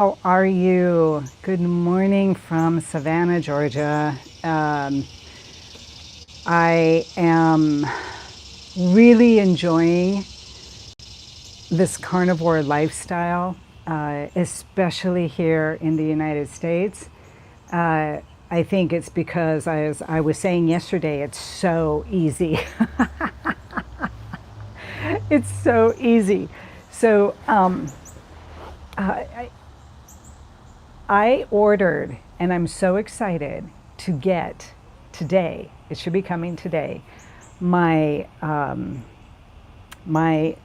How are you? Good morning from Savannah, Georgia. I am really enjoying this carnivore lifestyle, especially here in the United States. I think it's because, as I was saying yesterday, it's so easy. It's so easy. So I ordered, and I'm so excited to get today. It should be coming today. My my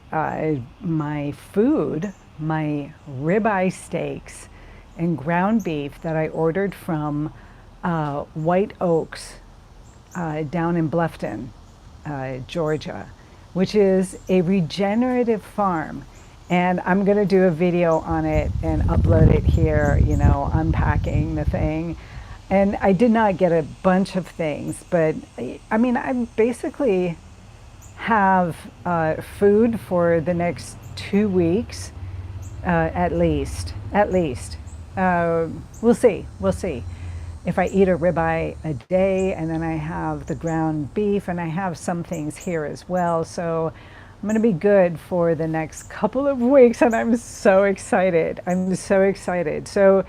food, my ribeye steaks and ground beef that I ordered from White Oaks down in Bluffton, Georgia, which is a regenerative farm. And I'm going to do a video on it and upload it here, unpacking the thing. And I did not get a bunch of things, but I mean, I basically have food for the next 2 weeks, at least. We'll see. If I eat a ribeye a day, and then I have the ground beef, and I have some things here as well. So I'm going to be good for the next couple of weeks, and I'm so excited. So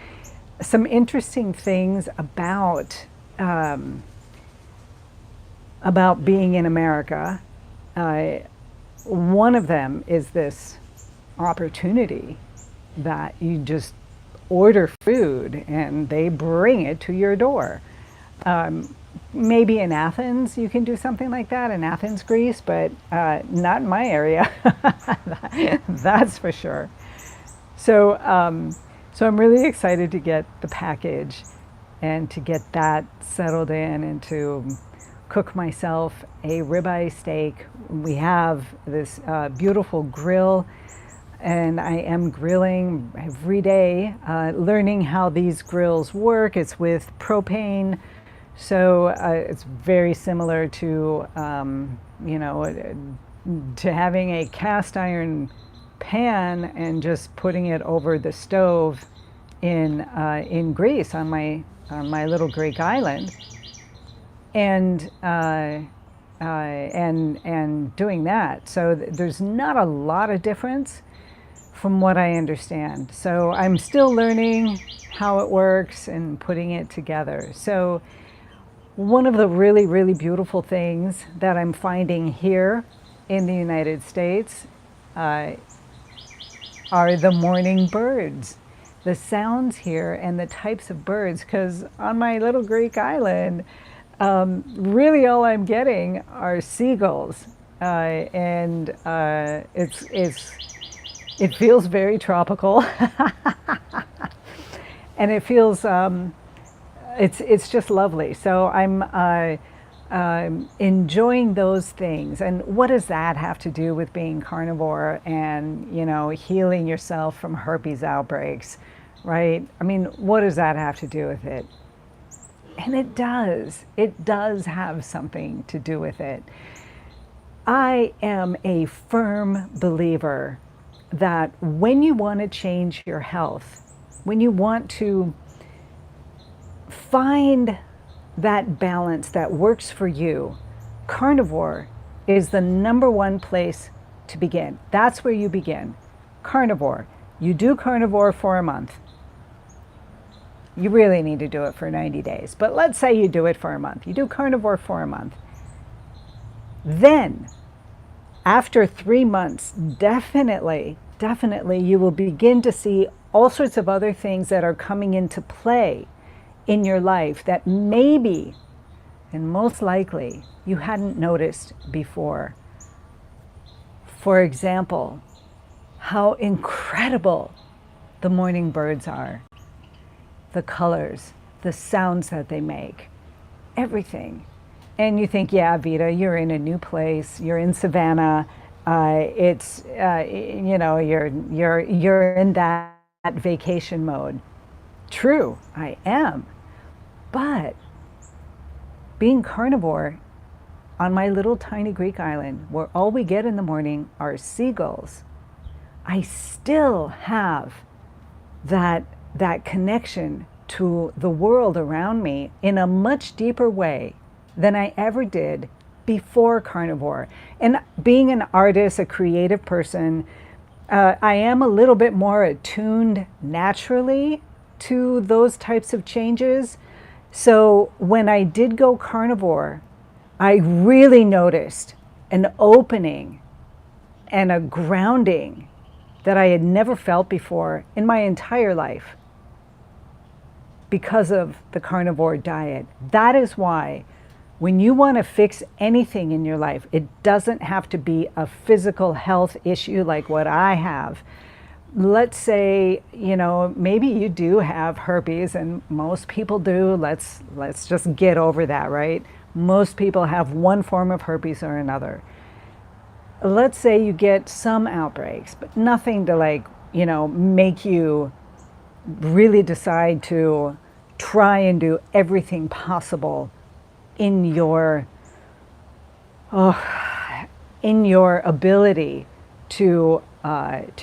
some interesting things about being in America. One of them is this opportunity that you just order food and they bring it to your door. Maybe in Athens you can do something like that, in Athens, Greece, but not in my area. That's for sure. So I'm really excited to get the package and to get that settled in and to cook myself a ribeye steak. We have this beautiful grill, and I am grilling every day, learning how these grills work. It's with propane, so it's very similar to to having a cast iron pan and just putting it over the stove in Greece on my little Greek island, and doing that. So there's not a lot of difference from what I understand. So I'm still learning how it works and putting it together. So one of the really, really beautiful things that I'm finding here in the United States are the morning birds. The sounds here and the types of birds, because on my little Greek island, really all I'm getting are seagulls. And it feels very tropical. And it feels, it's just lovely. So I'm enjoying those things. And what does that have to do with being carnivore and, healing yourself from herpes outbreaks, right? I mean, what does that have to do with it? And it does have something to do with it. I am a firm believer that when you want to change your health, when you want to find that balance that works for you, carnivore is the number one place to begin. That's where you begin. Carnivore. You do carnivore for a month. You really need to do it for 90 days, but let's say you do it for a month. You do carnivore for a month. Then, after 3 months, definitely you will begin to see all sorts of other things that are coming into play in your life that maybe, and most likely, you hadn't noticed before. For example, how incredible the morning birds are. The colors, the sounds that they make, everything. And you think, yeah, Vida, you're in a new place. You're in Savannah. It's you're in that vacation mode. True, I am. But being carnivore on my little tiny Greek island, where all we get in the morning are seagulls, I still have that that connection to the world around me in a much deeper way than I ever did before carnivore. And being an artist, a creative person, I am a little bit more attuned naturally to those types of changes. So when I did go carnivore, I really noticed an opening and a grounding that I had never felt before in my entire life because of the carnivore diet. That is why when you want to fix anything in your life, it doesn't have to be a physical health issue like what I have. Let's say, maybe you do have herpes, and most people do. Let's just get over that, right? Most people have one form of herpes or another. Let's say you get some outbreaks, but nothing to make you really decide to try and do everything possible in your ability to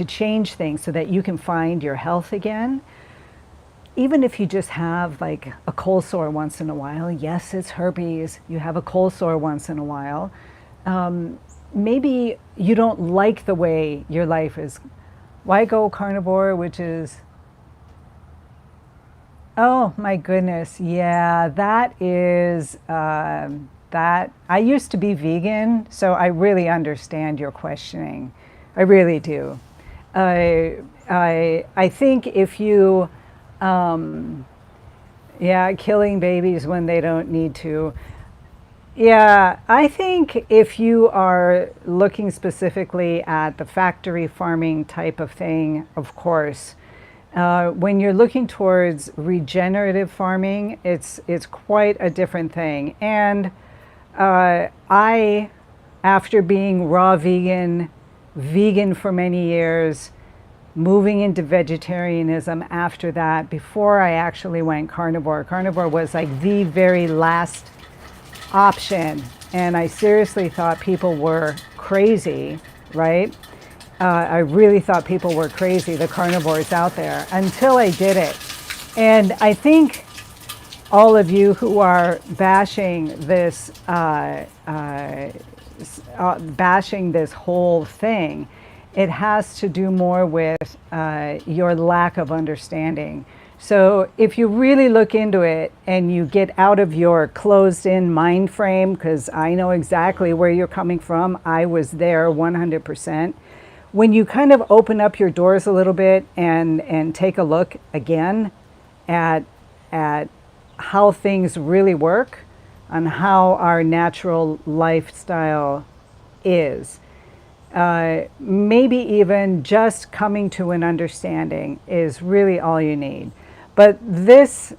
change things so that you can find your health again. Even if you just have like a cold sore once in a while, yes, it's herpes, you have a cold sore once in a while. Maybe you don't like the way your life is. Why go carnivore, which is, oh my goodness, yeah, that is, that, I used to be vegan, so I really understand your questioning. I really do. I think if you, killing babies when they don't need to. Yeah, I think if you are looking specifically at the factory farming type of thing, of course, when you're looking towards regenerative farming, it's quite a different thing. And I, after being raw vegan for many years, moving into vegetarianism after that, before I actually went carnivore. Carnivore was like the very last option, and I seriously thought people were crazy, right? I really thought people were crazy, the carnivores out there, until I did it. And I think all of you who are bashing this whole thing, it has to do more with your lack of understanding. So if you really look into it and you get out of your closed-in mind frame, because I know exactly where you're coming from, I was there 100%. When you kind of open up your doors a little bit and take a look again at how things really work, on how our natural lifestyle is, maybe even just coming to an understanding is really all you need. But this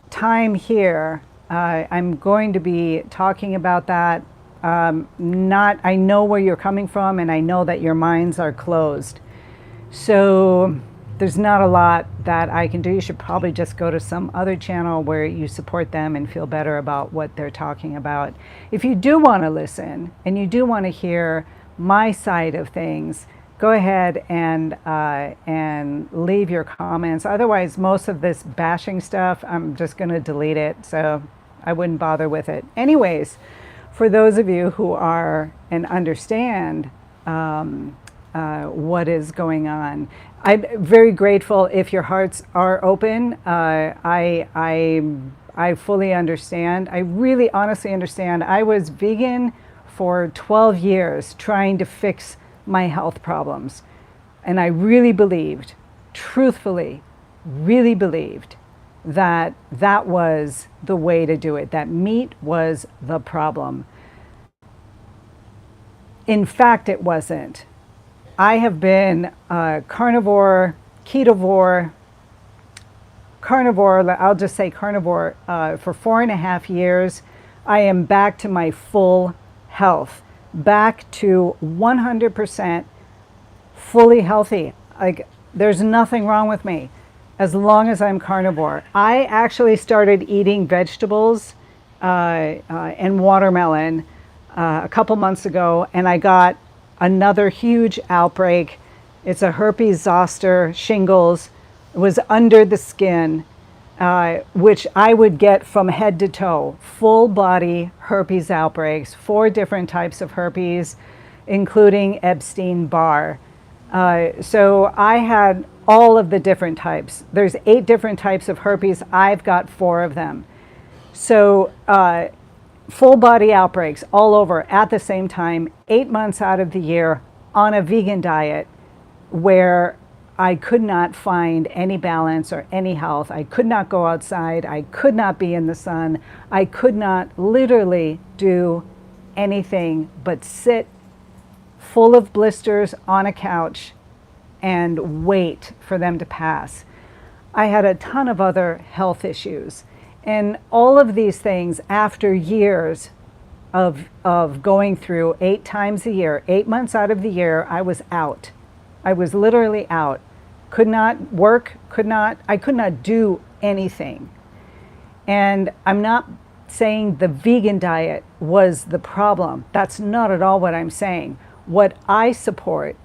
time here, I'm going to be talking about that. I know where you're coming from, and I know that your minds are closed. So there's not a lot that I can do. You should probably just go to some other channel where you support them and feel better about what they're talking about. If you do want to listen and you do want to hear my side of things, go ahead and leave your comments. Otherwise, most of this bashing stuff, I'm just going to delete it, so I wouldn't bother with it. Anyways, for those of you who are and understand what is going on, I'm very grateful if your hearts are open. I fully understand. I really honestly understand. I was vegan for 12 years trying to fix my health problems. And I really believed, truthfully, really believed that that was the way to do it, that meat was the problem. In fact, it wasn't. I have been carnivore, ketovore, I'll just say carnivore, for 4.5 years. I am back to my full health, back to 100% fully healthy. Like, there's nothing wrong with me as long as I'm carnivore. I actually started eating vegetables and watermelon a couple months ago, and I got another huge outbreak. It's a herpes zoster, shingles, It was under the skin, which I would get from head to toe, full body herpes outbreaks, 4 different types of herpes, including Epstein-Barr. So I had all of the different types. There's 8 different types of herpes. I've got 4 of them. So full body outbreaks all over at the same time, 8 months out of the year on a vegan diet where I could not find any balance or any health. I could not go outside. I could not be in the sun. I could not literally do anything but sit full of blisters on a couch and wait for them to pass. I had a ton of other health issues. And all of these things, after years of going through 8 times a year, 8 months out of the year, I was out. I was literally out. Could not work, I could not do anything. And I'm not saying the vegan diet was the problem. That's not at all what I'm saying. What I support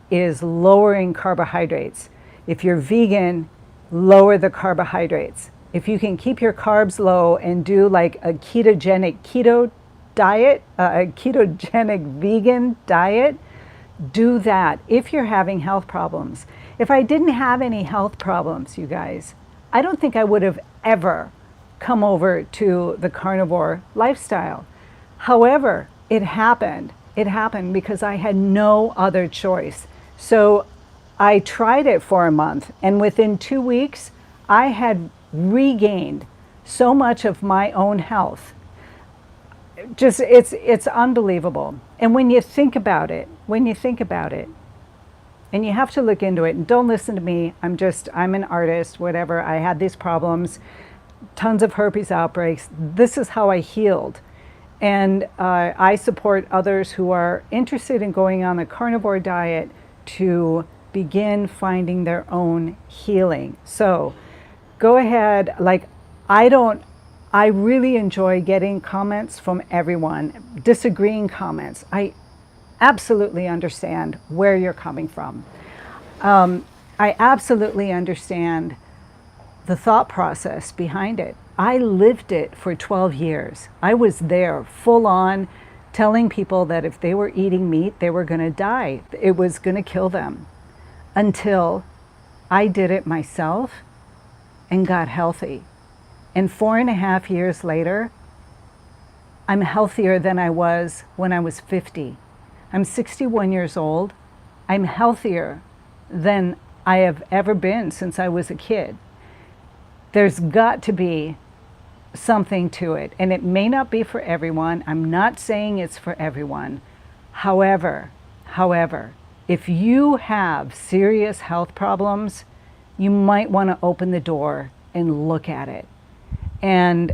is lowering carbohydrates. If you're vegan, lower the carbohydrates. If you can keep your carbs low and do like a keto diet, a ketogenic vegan diet, do that if you're having health problems. If I didn't have any health problems, you guys, I don't think I would have ever come over to the carnivore lifestyle. However, it happened. It happened because I had no other choice. So I tried it for a month, and within 2 weeks, I had regained so much of my own health. Just, it's unbelievable. And when you think about it, and you have to look into it, and don't listen to me, I'm an artist, whatever, I had these problems, tons of herpes outbreaks, this is how I healed. And I support others who are interested in going on the carnivore diet to begin finding their own healing. So go ahead, I really enjoy getting comments from everyone, disagreeing comments. I absolutely understand where you're coming from. I absolutely understand the thought process behind it. I lived it for 12 years. I was there full on telling people that if they were eating meat, they were going to die. It was going to kill them, until I did it myself and got healthy. And 4.5 years later, I'm healthier than I was when I was 50. I'm 61 years old. I'm healthier than I have ever been since I was a kid. There's got to be something to it, and it may not be for everyone. I'm not saying it's for everyone. However, if you have serious health problems, you might want to open the door and look at it. And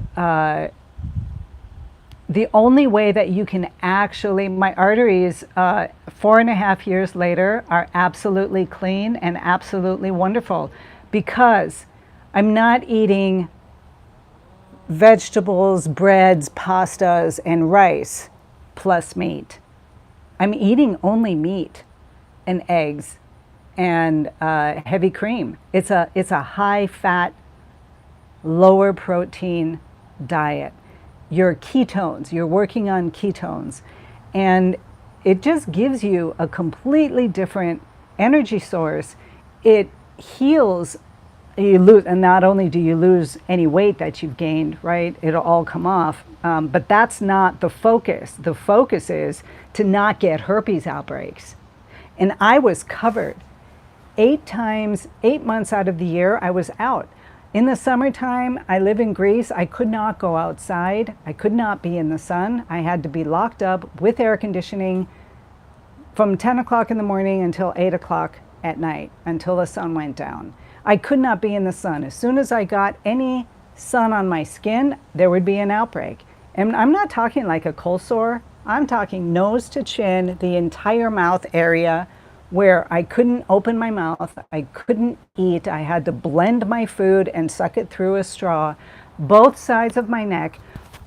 the only way that you can actually, my arteries 4.5 years later are absolutely clean and absolutely wonderful, because I'm not eating vegetables, breads, pastas, and rice plus meat. I'm eating only meat and eggs and heavy cream. It's a high fat, lower protein diet. Your ketones, you're working on ketones, and it just gives you a completely different energy source. It heals. You lose, and not only do you lose any weight that you've gained, right? It'll all come off, but that's not the focus. The focus is to not get herpes outbreaks. And I was covered. 8 months out of the year, I was out. In the summertime, I live in Greece. I could not go outside. I could not be in the sun. I had to be locked up with air conditioning from 10 o'clock in the morning until 8 o'clock at night, until the sun went down. I could not be in the sun. As soon as I got any sun on my skin, there would be an outbreak. And I'm not talking like a cold sore. I'm talking nose to chin, the entire mouth area, where I couldn't open my mouth, I couldn't eat, I had to blend my food and suck it through a straw, both sides of my neck,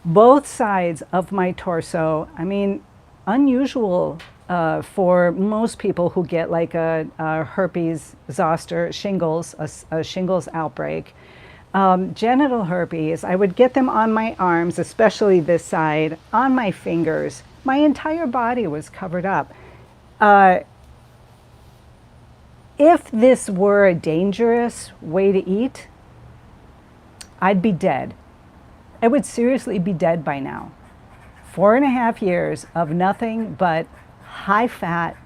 both sides of my torso. I mean, unusual for most people who get like a herpes zoster, shingles, a shingles outbreak. Genital herpes, I would get them on my arms, especially this side, on my fingers. My entire body was covered up. If this were a dangerous way to eat, I'd be dead. I would seriously be dead by now. 4.5 years of nothing but high fat,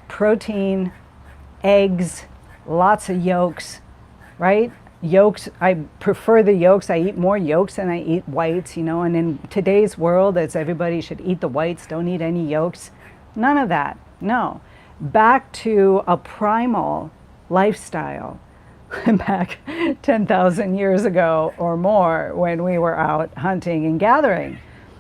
protein, eggs, lots of yolks, right? Yolks, I prefer the yolks. I eat more yolks than I eat whites, you know, and in today's world, it's everybody should eat the whites, don't eat any yolks. None of that, no. Back to a primal lifestyle, back 10,000 years ago or more when we were out hunting and gathering.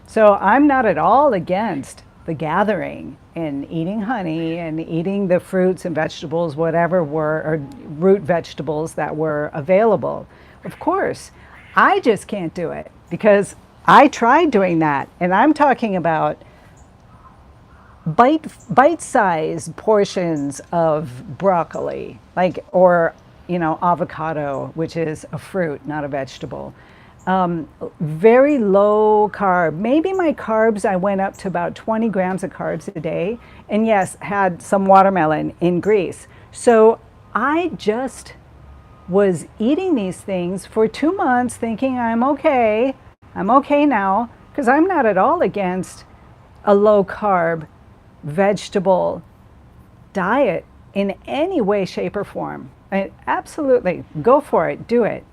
So I'm not at all against the gathering and eating honey and eating the fruits and vegetables, whatever were, or root vegetables that were available. Of course, I just can't do it because I tried doing that. And I'm talking about bite-sized portions of broccoli, like, or, you know, avocado, which is a fruit, not a vegetable. Very low carb. Maybe my carbs, I went up to about 20 grams of carbs a day. And yes, had some watermelon in Greece. So I just was eating these things for 2 months thinking I'm okay now, because I'm not at all against a low carb vegetable diet in any way, shape, or form. Absolutely, go for it, do it.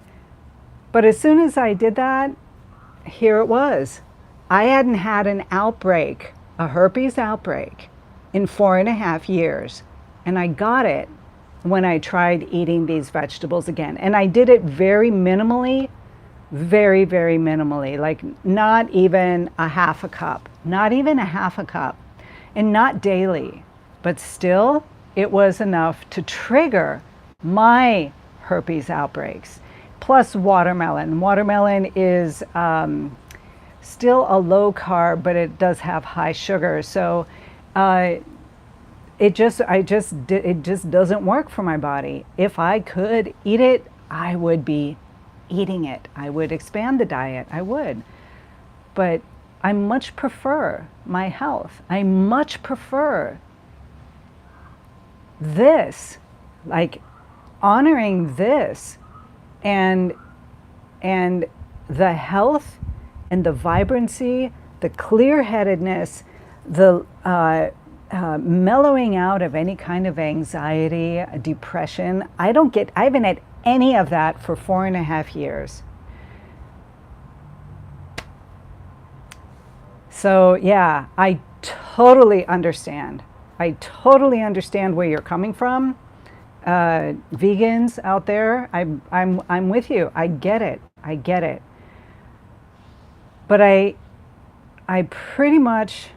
But as soon as I did that, here it was. I hadn't had an outbreak, a herpes outbreak, in 4.5 years. And I got it when I tried eating these vegetables again. And I did it very minimally, very, very minimally, like not even a half a cup, not even a half a cup, and not daily. But still, it was enough to trigger my herpes outbreaks. Plus watermelon. Watermelon is still a low carb, but it does have high sugar. So it just doesn't work for my body. If I could eat it, I would be eating it. I would expand the diet. I would. But I much prefer my health. I much prefer this, like honoring this, and the health and the vibrancy, the clear-headedness, the mellowing out of any kind of anxiety, depression. I haven't had any of that for 4.5 years. So yeah, I totally understand. I totally understand where you're coming from. Vegans out there, I'm with you. I get it. But I pretty much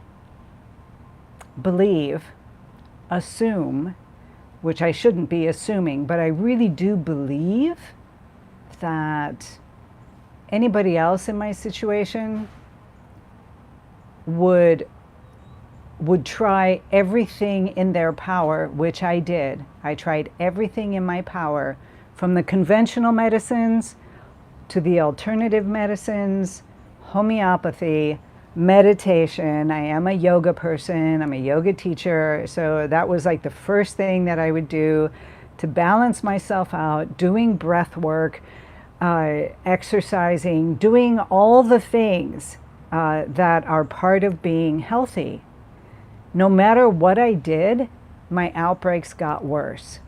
believe, assume, which I shouldn't be assuming, but I really do believe that anybody else in my situation would try everything in their power, which I did. I tried everything in my power, from the conventional medicines to the alternative medicines, homeopathy, meditation. I am a yoga person. I'm a yoga teacher. So that was like the first thing that I would do to balance myself out, doing breath work, exercising, doing all the things that are part of being healthy. No matter what I did, my outbreaks got worse.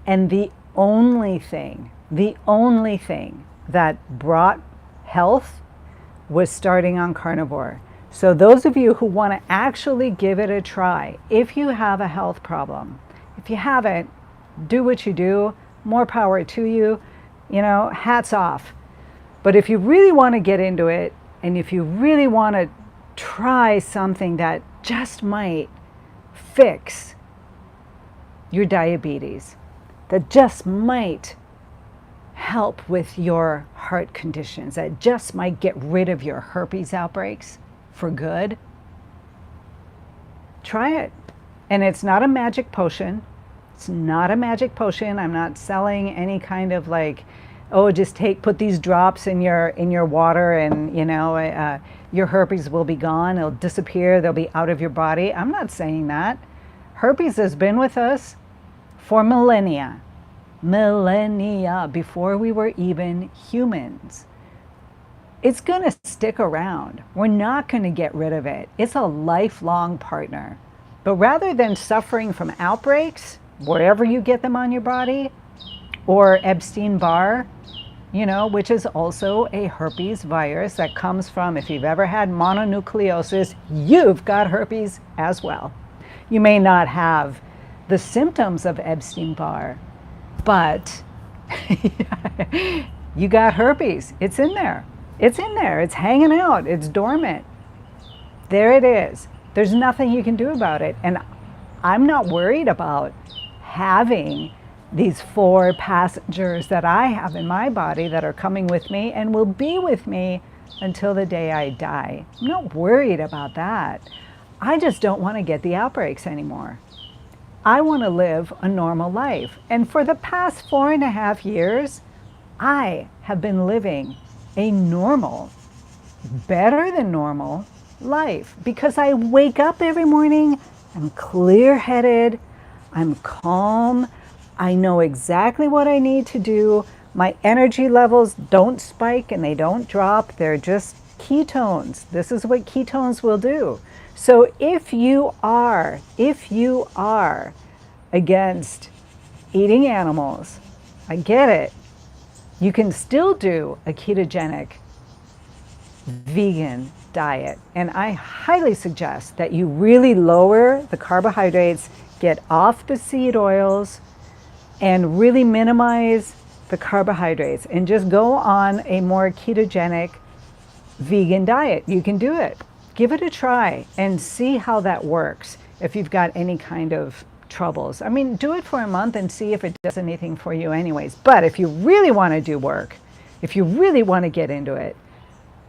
And the only thing that brought health was starting on carnivore. So those of you who want to actually give it a try, if you have a health problem, if you haven't, do what you do, more power to you, hats off. But if you really want to get into it, and if you really want to try something that just might fix your diabetes, that just might help with your heart conditions, that just might get rid of your herpes outbreaks for good, Try it. And it's not a magic potion. It's not a magic potion. I'm not selling any kind of like, oh, just put these drops in your water, and your herpes will be gone. It'll disappear. They'll be out of your body. I'm not saying that. Herpes has been with us for millennia before we were even humans. It's going to stick around. We're not going to get rid of it. It's a lifelong partner. But rather than suffering from outbreaks, wherever you get them on your body, or Epstein-Barr, which is also a herpes virus that comes from, if you've ever had mononucleosis, you've got herpes as well. You may not have the symptoms of Epstein-Barr, but you got herpes. It's in there. It's in there. It's hanging out. It's dormant. There it is. There's nothing you can do about it. And I'm not worried about having these 4 passengers that I have in my body that are coming with me and will be with me until the day I die. I'm not worried about that. I just don't want to get the outbreaks anymore. I want to live a normal life. And for the past 4.5 years, I have been living a normal, better than normal life, because I wake up every morning, I'm clear-headed, I'm calm, I know exactly what I need to do. My energy levels don't spike and they don't drop. They're just ketones. This is what ketones will do. So if you are against eating animals, I get it. You can still do a ketogenic vegan diet. And I highly suggest that you really lower the carbohydrates, get off the seed oils, and really minimize the carbohydrates and just go on a more ketogenic vegan diet. You can do it. Give it a try and see how that works if you've got any kind of troubles. I mean, do it for a month and see if it does anything for you anyways. But if you really want to do work, if you really want to get into it,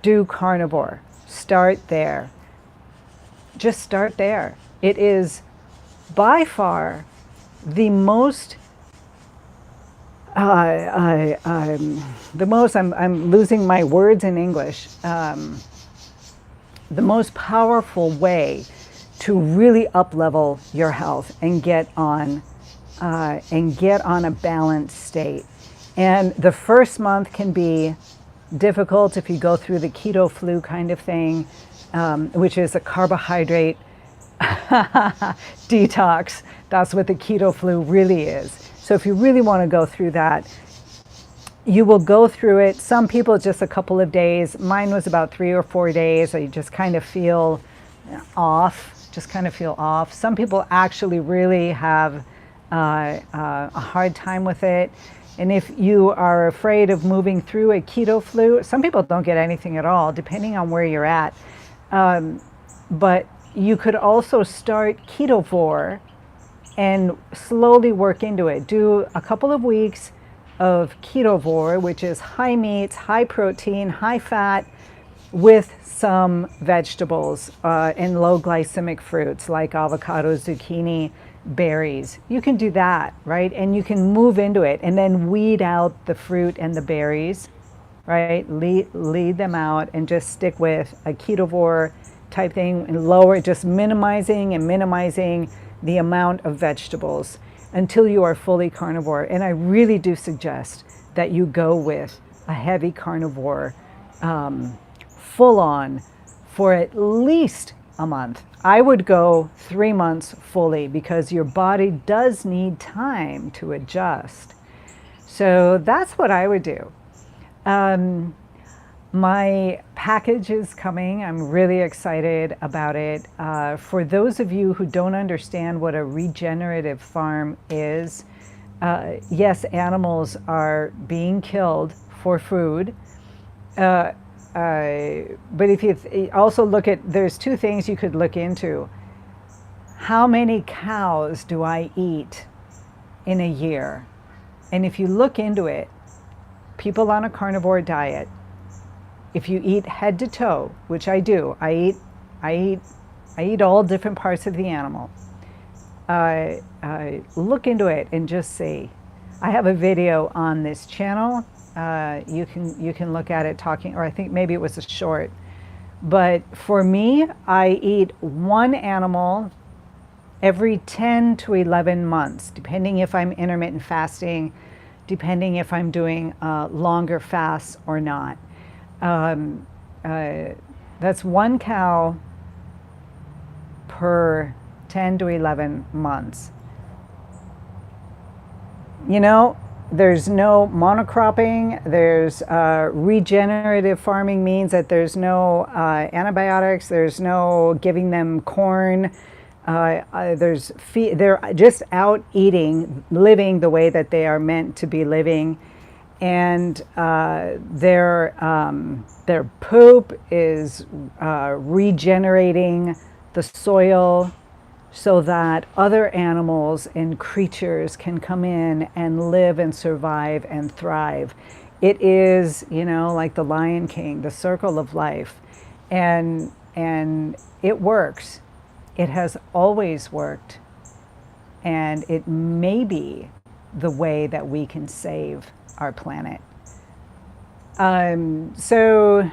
do carnivore. Start there. Just start there. It is by far the most I'm losing my words in English. The most powerful way to really up-level your health and get on a balanced state. And the first month can be difficult if you go through the keto flu kind of thing, which is a carbohydrate detox. That's what the keto flu really is. So if you really want to go through that, you will go through it. Some people just a couple of days. Mine was about 3 or 4 days. You just kind of feel off. Some people actually really have a hard time with it. And if you are afraid of moving through a keto flu, some people don't get anything at all, depending on where you're at. But you could also start Carnivore and slowly work into it. Do a couple of weeks of Carnivore, which is high meats, high protein, high fat, with some vegetables and low glycemic fruits like avocado, zucchini, berries. You can do that, right? And you can move into it and then weed out the fruit and the berries, right? Lead them out and just stick with a Carnivore type thing and lower, just minimizing the amount of vegetables until you are fully carnivore. And I really do suggest that you go with a heavy carnivore full on for at least a month. I would go 3 months fully because your body does need time to adjust. So that's what I would do. My package is coming. I'm really excited about it. For those of you who don't understand what a regenerative farm is, yes, animals are being killed for food. But if you also look at, there's 2 things you could look into. How many cows do I eat in a year? And if you look into it, people on a carnivore diet, if you eat head to toe, which I do, I eat I eat all different parts of the animal. Look into it and just see. I have a video on this channel. You can look at it talking, or I think maybe it was a short. But for me, I eat one animal every 10 to 11 months, depending if I'm intermittent fasting, depending if I'm doing longer fasts or not. That's one cow per 10 to 11 months. You know, there's no monocropping, there's regenerative farming means that there's no antibiotics, there's no giving them corn, they're just out eating, living the way that they are meant to be living. And their poop is regenerating the soil so that other animals and creatures can come in and live and survive and thrive. It is, you know, like the Lion King, the circle of life. And it works. It has always worked. And it may be the way that we can save our planet. So,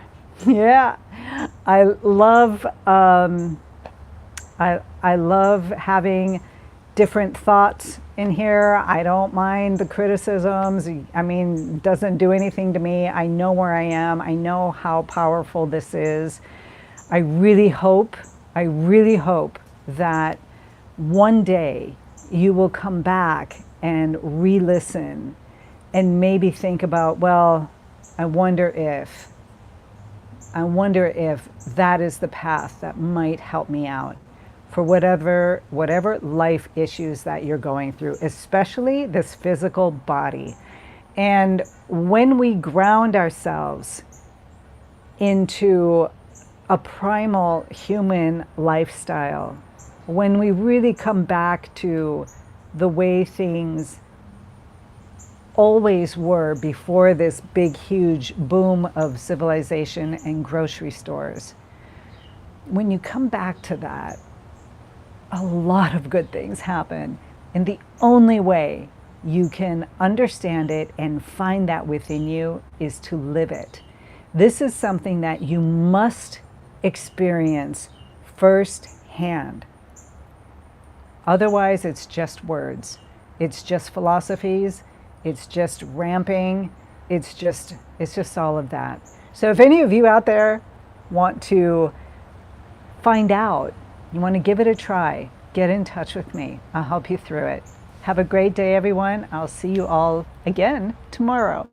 yeah, I love having different thoughts in here. I don't mind the criticisms. I mean, it doesn't do anything to me. I know where I am. I know how powerful this is. I really hope that one day you will come back and re-listen and maybe think about, well, I wonder if that is the path that might help me out for whatever life issues that you're going through, especially this physical body. And when we ground ourselves into a primal human lifestyle, when we really come back to the way things always were before this big, huge boom of civilization and grocery stores, when you come back to that, a lot of good things happen. And the only way you can understand it and find that within you is to live it. This is something that you must experience firsthand. Otherwise, it's just words. It's just philosophies. It's just ramping. It's just all of that. So if any of you out there want to find out, you want to give it a try, get in touch with me. I'll help you through it. Have a great day, everyone. I'll see you all again tomorrow.